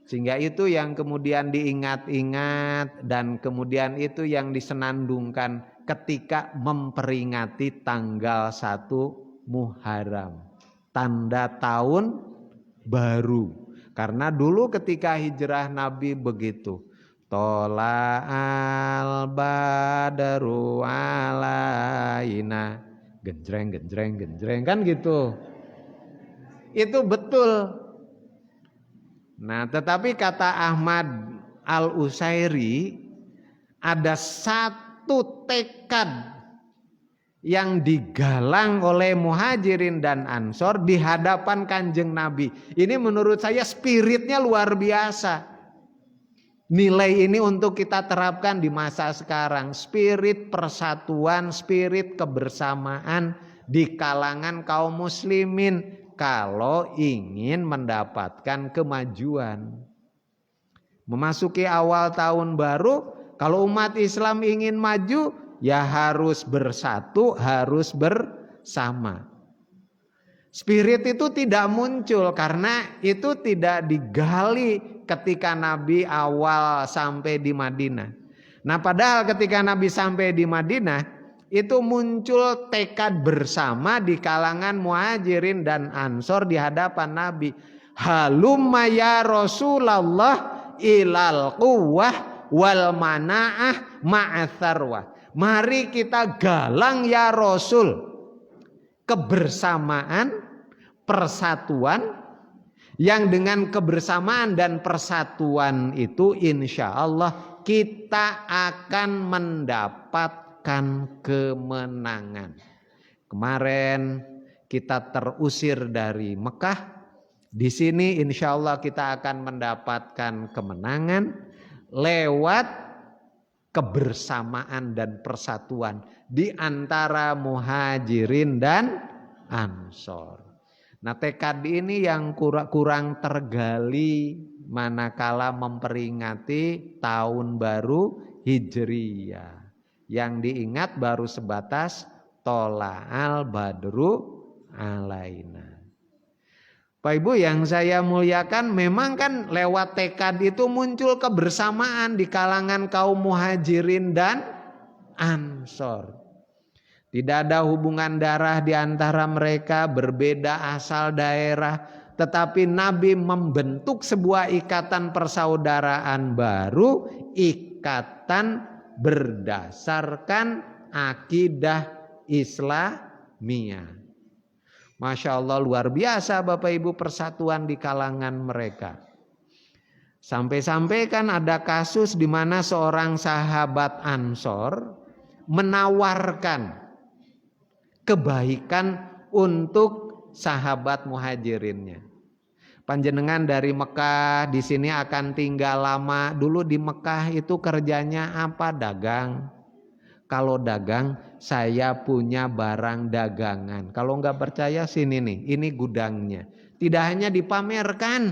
Sehingga itu yang kemudian diingat-ingat dan kemudian itu yang disenandungkan ketika memperingati tanggal 1 Muharram, tanda tahun baru. Karena dulu ketika hijrah Nabi begitu, tola'al badru alaina, genjreng kan gitu. Itu betul. Nah, tetapi kata Ahmad Al-Usairi, ada satu tekad yang digalang oleh Muhajirin dan Ansor di hadapan Kanjeng Nabi. Ini menurut saya spiritnya luar biasa. Nilai ini untuk kita terapkan di masa sekarang. Spirit persatuan, spirit kebersamaan di kalangan kaum muslimin kalau ingin mendapatkan kemajuan. Memasuki awal tahun baru, kalau umat Islam ingin maju, ya harus bersatu, harus bersama. Spirit itu tidak muncul karena itu tidak digali ketika Nabi awal sampai di Madinah. Nah, padahal ketika Nabi sampai di Madinah, itu muncul tekad bersama di kalangan Muhajirin dan Ansor di hadapan Nabi. Halumma ya Rasulullah ilal quwwah wal mana'ah ma'atsarwah. Mari kita galang ya Rasul kebersamaan, persatuan, yang dengan kebersamaan dan persatuan itu insya Allah kita akan mendapat kemenangan. Kemarin kita terusir dari Mekah. Di sini insya Allah kita akan mendapatkan kemenangan lewat kebersamaan dan persatuan di antara Muhajirin dan Ansor. Nah, tekad ini yang kurang tergali manakala memperingati tahun baru Hijriyah. Yang diingat baru sebatas tola'al badru alaina. Pak Ibu yang saya muliakan, memang kan lewat tekad itu muncul kebersamaan di kalangan kaum Muhajirin dan Ansor. Tidak ada hubungan darah di antara mereka, berbeda asal daerah, tetapi Nabi membentuk sebuah ikatan persaudaraan baru, ikatan berdasarkan akidah Islamiyah. Masya Allah, luar biasa Bapak Ibu persatuan di kalangan mereka. Sampai-sampai kan ada kasus di mana seorang sahabat Ansor menawarkan kebaikan untuk sahabat Muhajirinnya. Panjenengan dari Mekah di sini akan tinggal lama. Dulu di Mekah itu kerjanya apa? Dagang. Kalau dagang, saya punya barang dagangan. Kalau nggak percaya, sini nih, ini gudangnya. Tidak hanya dipamerkan.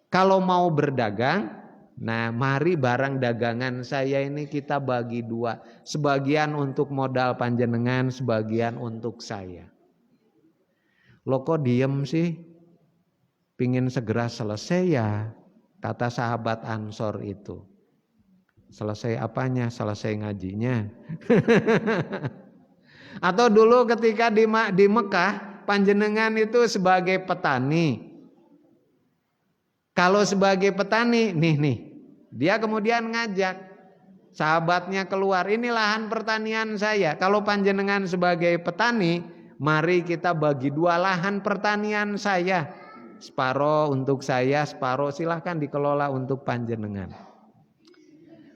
Kalau mau berdagang, nah mari barang dagangan saya ini kita bagi dua. Sebagian untuk modal panjenengan, sebagian untuk saya. Lo kok diem sih? Pingin segera selesai ya, kata sahabat Ansor itu. Selesai apanya? Selesai ngajinya. Atau dulu ketika di Mekah, panjenengan itu sebagai petani. Kalau sebagai petani, nih, dia kemudian ngajak sahabatnya keluar, ini lahan pertanian saya. Kalau panjenengan sebagai petani, mari kita bagi dua lahan pertanian saya. Separuh untuk saya, separuh silahkan dikelola untuk panjenengan.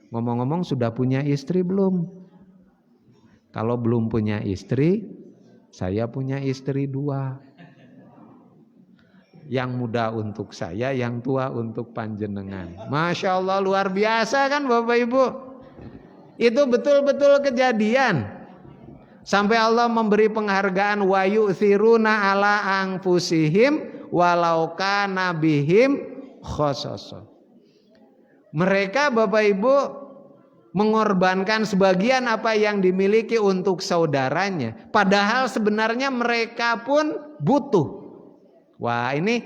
Ngomong-ngomong sudah punya istri belum? Kalau belum punya istri, saya punya istri dua. Yang muda untuk saya, yang tua untuk panjenengan. Masya Allah, luar biasa kan Bapak Ibu? Itu betul-betul kejadian. Sampai Allah memberi penghargaan wa yu'thiruna ala anfusihim walau kana bihim khasasah. Mereka Bapak Ibu mengorbankan sebagian apa yang dimiliki untuk saudaranya. Padahal sebenarnya mereka pun butuh. Wah, ini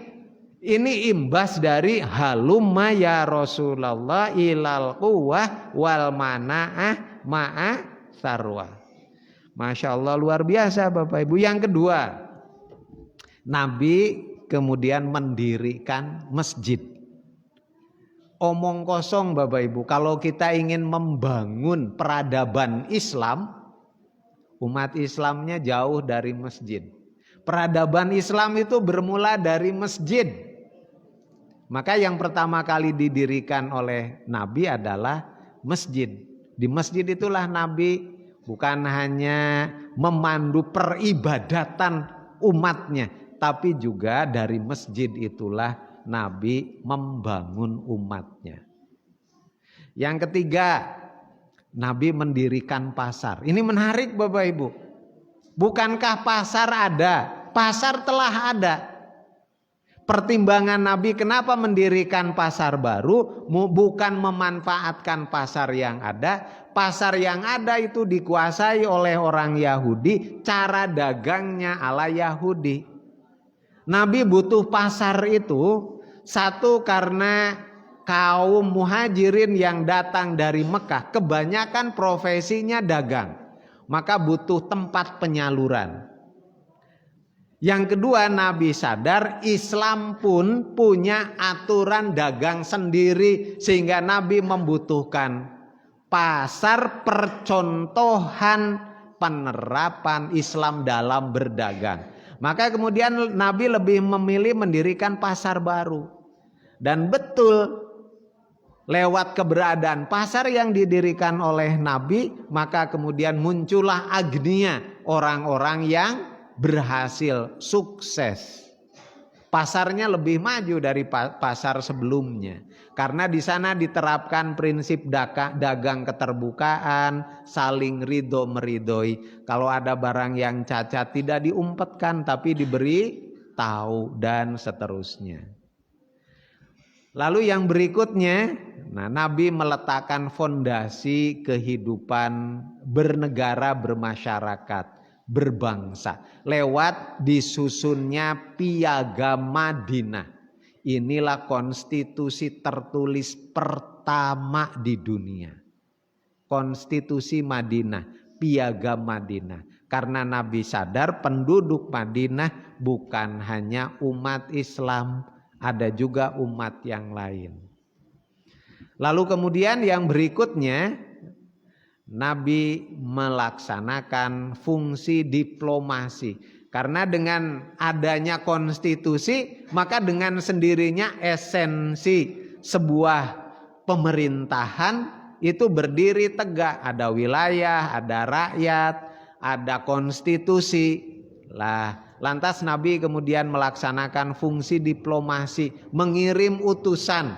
imbas dari halumma ya Rasulullah ilal quwwah wal mana'ah ma'a sarwa. Masya Allah, luar biasa Bapak Ibu. Yang kedua, Nabi kemudian mendirikan masjid. Omong kosong Bapak Ibu, kalau kita ingin membangun peradaban Islam, umat Islamnya jauh dari masjid. Peradaban Islam itu bermula dari masjid. Maka yang pertama kali didirikan oleh Nabi adalah masjid. Di masjid itulah Nabi bukan hanya memandu peribadatan umatnya, tapi juga dari masjid itulah Nabi membangun umatnya. Yang ketiga, Nabi mendirikan pasar. Ini menarik Bapak Ibu. Bukankah pasar ada? Pasar telah ada. Pertimbangan Nabi kenapa mendirikan pasar baru, bukan memanfaatkan pasar yang ada. Pasar yang ada itu dikuasai oleh orang Yahudi, cara dagangnya ala Yahudi. Nabi butuh pasar itu, satu karena kaum Muhajirin yang datang dari Mekah kebanyakan profesinya dagang, maka butuh tempat penyaluran. Yang kedua, Nabi sadar Islam pun punya aturan dagang sendiri, sehingga Nabi membutuhkan pasar percontohan penerapan Islam dalam berdagang. Maka kemudian Nabi lebih memilih mendirikan pasar baru. Dan betul, lewat keberadaan pasar yang didirikan oleh Nabi, maka kemudian muncullah agnia, orang-orang yang berhasil, sukses. Pasarnya lebih maju dari pasar sebelumnya. Karena di sana diterapkan prinsip dagang keterbukaan, saling ridho meridhoi. Kalau ada barang yang cacat tidak diumpetkan tapi diberi tahu dan seterusnya. Lalu yang berikutnya, Nabi meletakkan fondasi kehidupan bernegara bermasyarakat. berbangsa lewat disusunnya Piagam Madinah. Inilah konstitusi tertulis pertama di dunia. Konstitusi Madinah, Piagam Madinah. Karena Nabi sadar penduduk Madinah bukan hanya umat Islam, ada juga umat yang lain. Lalu kemudian yang berikutnya, Nabi melaksanakan fungsi diplomasi. Karena dengan adanya konstitusi, maka dengan sendirinya esensi sebuah pemerintahan itu berdiri tegak. Ada wilayah, ada rakyat, ada konstitusi. Lantas Nabi kemudian melaksanakan fungsi diplomasi, mengirim utusan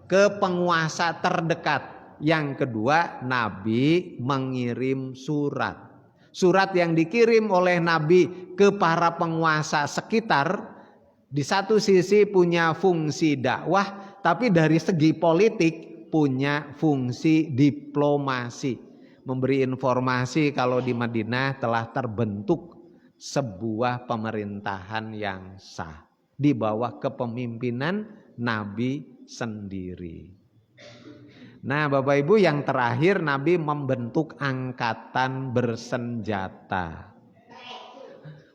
ke penguasa terdekat. Yang kedua, Nabi mengirim surat. Surat yang dikirim oleh Nabi ke para penguasa sekitar di satu sisi punya fungsi dakwah, tapi dari segi politik punya fungsi diplomasi. Memberi informasi kalau di Madinah telah terbentuk sebuah pemerintahan yang sah di bawah kepemimpinan Nabi sendiri. Nah, Bapak Ibu, yang terakhir Nabi membentuk angkatan bersenjata.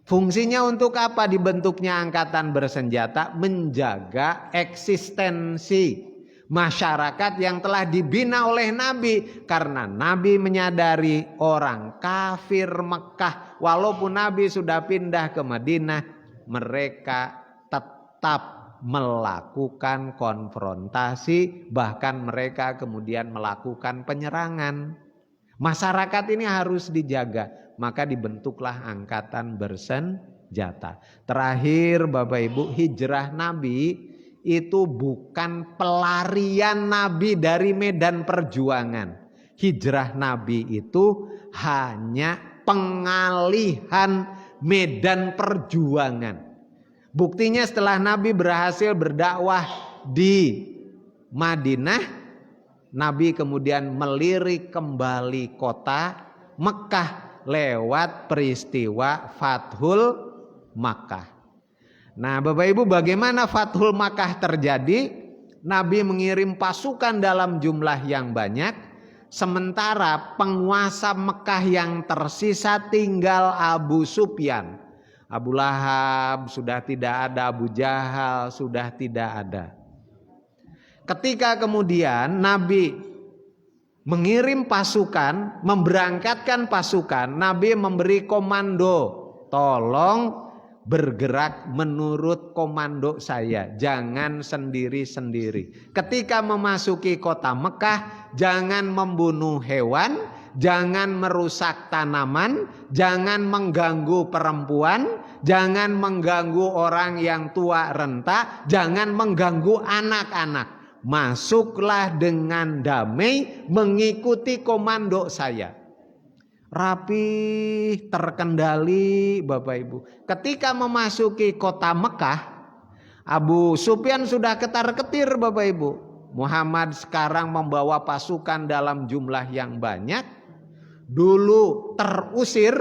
Fungsinya untuk apa dibentuknya angkatan bersenjata? Menjaga eksistensi masyarakat yang telah dibina oleh Nabi. Karena Nabi menyadari orang kafir Mekah, walaupun Nabi sudah pindah ke Madinah, mereka tetap melakukan konfrontasi, bahkan mereka kemudian melakukan penyerangan. Masyarakat ini harus dijaga, maka dibentuklah angkatan bersenjata. Terakhir Bapak Ibu, hijrah Nabi itu bukan pelarian Nabi dari medan perjuangan. Hijrah Nabi itu hanya pengalihan medan perjuangan. Buktinya setelah Nabi berhasil berdakwah di Madinah, Nabi kemudian melirik kembali kota Mekah lewat peristiwa Fathul Makkah. Nah, Bapak Ibu, bagaimana Fathul Makkah terjadi? Nabi mengirim pasukan dalam jumlah yang banyak, sementara penguasa Mekah yang tersisa tinggal Abu Sufyan. Abu Lahab sudah tidak ada, Abu Jahal sudah tidak ada. Ketika kemudian Nabi mengirim pasukan, memberangkatkan pasukan, Nabi memberi komando, tolong bergerak menurut komando saya, jangan sendiri-sendiri. Ketika memasuki kota Mekah, jangan membunuh hewan, jangan merusak tanaman, jangan mengganggu perempuan, jangan mengganggu orang yang tua renta, jangan mengganggu anak-anak. Masuklah dengan damai mengikuti komando saya. Rapih, terkendali Bapak Ibu. Ketika memasuki kota Mekah, Abu Sufyan sudah ketar-ketir Bapak Ibu. Muhammad sekarang membawa pasukan dalam jumlah yang banyak. Dulu terusir,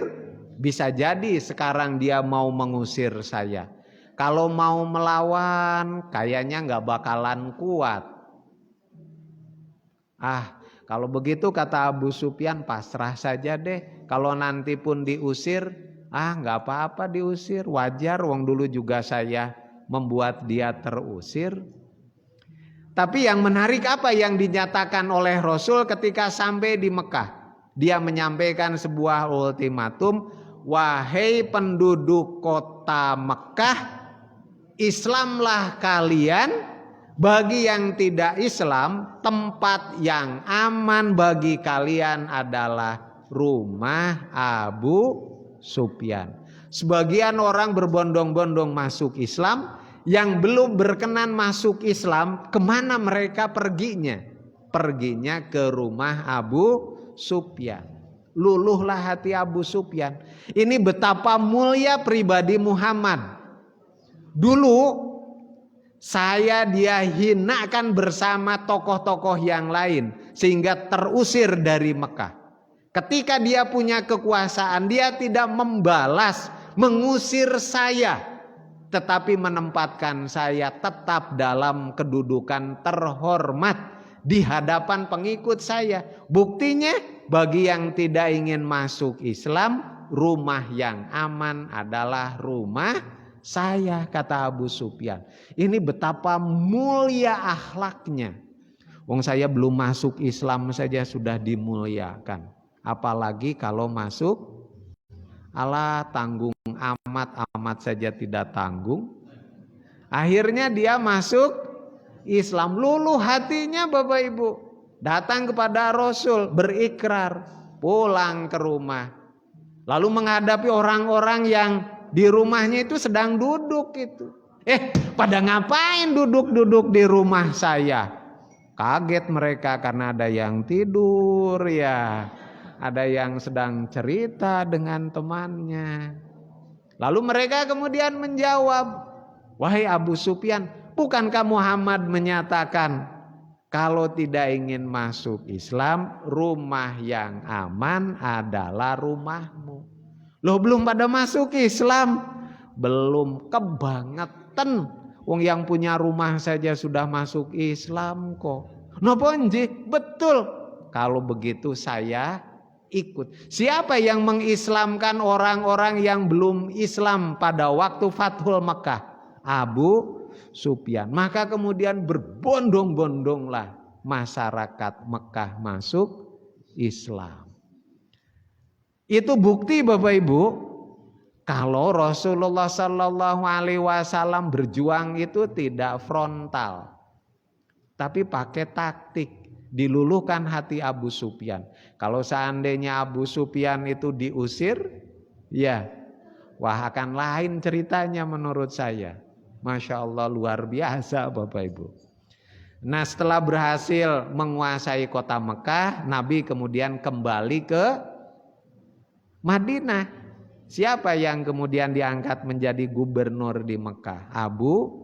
bisa jadi sekarang dia mau mengusir saya. Kalau mau melawan kayaknya nggak bakalan kuat. Kalau begitu kata Abu Sufyan, pasrah saja deh. Kalau nanti pun diusir, nggak apa-apa diusir, wajar. Wong dulu juga saya membuat dia terusir. Tapi yang menarik apa yang dinyatakan oleh Rasul ketika sampai di Mekah? Dia menyampaikan sebuah ultimatum, wahai penduduk kota Mekah, Islamlah kalian. Bagi yang tidak Islam, tempat yang aman bagi kalian adalah rumah Abu Sufyan. Sebagian orang berbondong-bondong masuk Islam, yang belum berkenan masuk Islam, kemana mereka perginya? Perginya ke rumah Abu Sufyan. Luluhlah hati Abu Sufyan. Ini betapa mulia pribadi Muhammad. Dulu dia hinakan bersama tokoh-tokoh yang lain sehingga terusir dari Mekah. Ketika dia punya kekuasaan, dia tidak membalas, mengusir saya, tetapi menempatkan saya tetap dalam kedudukan terhormat di hadapan pengikut saya. Buktinya, bagi yang tidak ingin masuk Islam, rumah yang aman adalah rumah saya, kata Abu Sufyan. Ini betapa mulia akhlaknya. Wong saya belum masuk Islam saja sudah dimuliakan. Apalagi kalau masuk, alah tanggung amat saja tidak tanggung. Akhirnya dia masuk Islam, luluh hatinya Bapak Ibu. Datang kepada Rasul, berikrar, pulang ke rumah. Lalu menghadapi orang-orang yang di rumahnya itu sedang duduk itu. Pada ngapain duduk-duduk di rumah saya? Kaget mereka karena ada yang tidur ya. Ada yang sedang cerita dengan temannya. Lalu mereka kemudian menjawab, wahai Abu Sufyan, bukankah Muhammad menyatakan kalau tidak ingin masuk Islam, rumah yang aman adalah rumahmu. Loh, belum pada masuk Islam, belum, kebangetan. Wong yang punya rumah saja sudah masuk Islam kok. Napa nggih? Betul. Kalau begitu saya ikut. Siapa yang mengislamkan orang-orang yang belum Islam pada waktu Fathul Mekah? Abu Sufyan. Maka kemudian berbondong-bondonglah masyarakat Mekah masuk Islam. Itu bukti Bapak Ibu, kalau Rasulullah Sallallahu Alaihi Wasallam berjuang itu tidak frontal, tapi pakai taktik. Diluluhkan hati Abu Sufyan. Kalau seandainya Abu Sufyan itu diusir, ya, wah akan lain ceritanya menurut saya. Masya Allah, luar biasa Bapak Ibu. Nah, setelah berhasil menguasai kota Mekah, Nabi kemudian kembali ke Madinah. Siapa yang kemudian diangkat menjadi gubernur di Mekah? Abu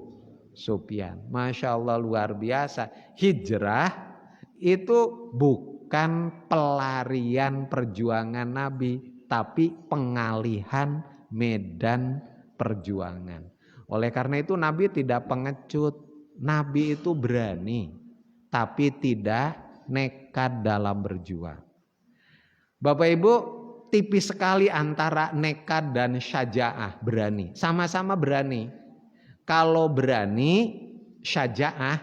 Sufyan. Masya Allah, luar biasa. Hijrah itu bukan pelarian perjuangan Nabi, tapi pengalihan medan perjuangan. Oleh karena itu Nabi tidak pengecut. Nabi itu berani, tapi tidak nekat dalam berjuang. Bapak Ibu, tipis sekali antara nekat dan syaja'ah, berani. Sama-sama berani. Kalau berani, syaja'ah,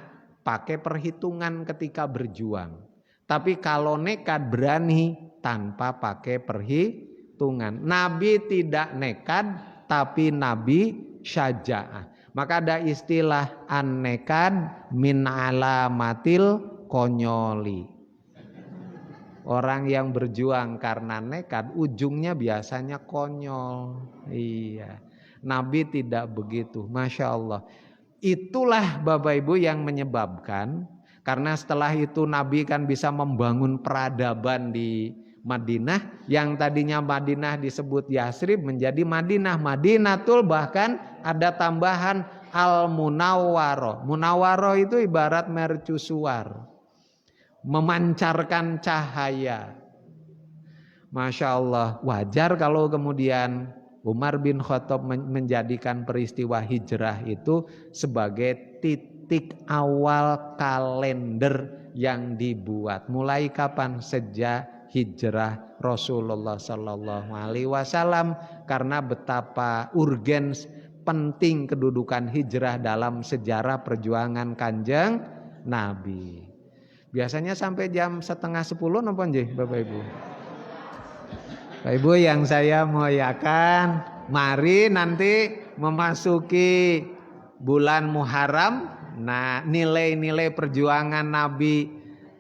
pakai perhitungan ketika berjuang. Tapi kalau nekat, berani tanpa pakai perhitungan. Nabi tidak nekat, tapi Nabi syaja'ah. Maka ada istilah an-nekad min alamatil konyoli. Orang yang berjuang karena nekat, ujungnya biasanya konyol. Iya. Nabi tidak begitu. Masya Allah. Itulah Bapak Ibu yang menyebabkan, karena setelah itu Nabi kan bisa membangun peradaban di Madinah. Yang tadinya Madinah disebut Yasrib menjadi Madinah, Madinatul, bahkan ada tambahan Al-Munawwaroh. Munawwaroh itu ibarat mercusuar, memancarkan cahaya. Masya Allah, wajar kalau kemudian Umar bin Khattab menjadikan peristiwa hijrah itu sebagai titik awal kalender yang dibuat. Mulai kapan? Sejak hijrah Rasulullah Sallallahu Alaihi Wasallam, karena betapa urgens penting kedudukan hijrah dalam sejarah perjuangan Kanjeng Nabi. Biasanya sampai jam 9:30 napa nggih Bapak Ibu? Bapak Ibu yang saya muliakan, mari nanti memasuki bulan Muharram. Nah, nilai-nilai perjuangan Nabi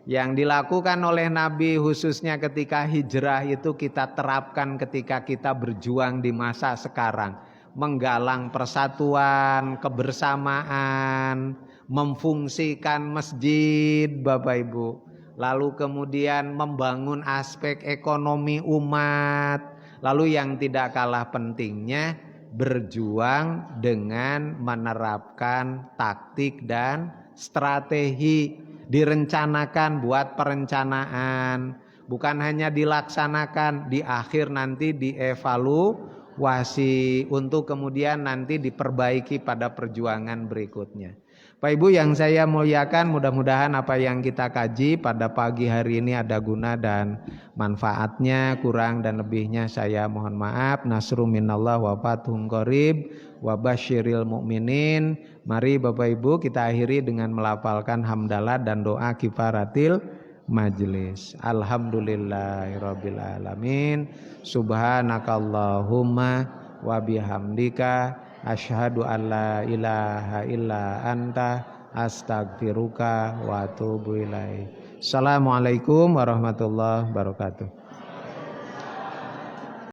yang dilakukan oleh Nabi khususnya ketika hijrah itu kita terapkan ketika kita berjuang di masa sekarang. Menggalang persatuan, kebersamaan, memfungsikan masjid Bapak Ibu. Lalu kemudian membangun aspek ekonomi umat. Lalu yang tidak kalah pentingnya, berjuang dengan menerapkan taktik dan strategi. Direncanakan, buat perencanaan. Bukan hanya dilaksanakan, di akhir nanti dievaluasi untuk kemudian nanti diperbaiki pada perjuangan berikutnya. Pak Ibu yang saya muliakan, mudah-mudahan apa yang kita kaji pada pagi hari ini ada guna dan manfaatnya. Kurang dan lebihnya saya mohon maaf. Nasru minallah wa fathun qarib wa basyiril mu'minin. Mari Bapak Ibu kita akhiri dengan melafalkan hamdalah dan doa kifaratil majlis. Alhamdulillahirabbil alamin. Subhanakallahumma wa bihamdika asyhadu an la ilaha illa anta astaghfiruka wa atubu ilaik. Assalamualaikum warahmatullahi wabarakatuh.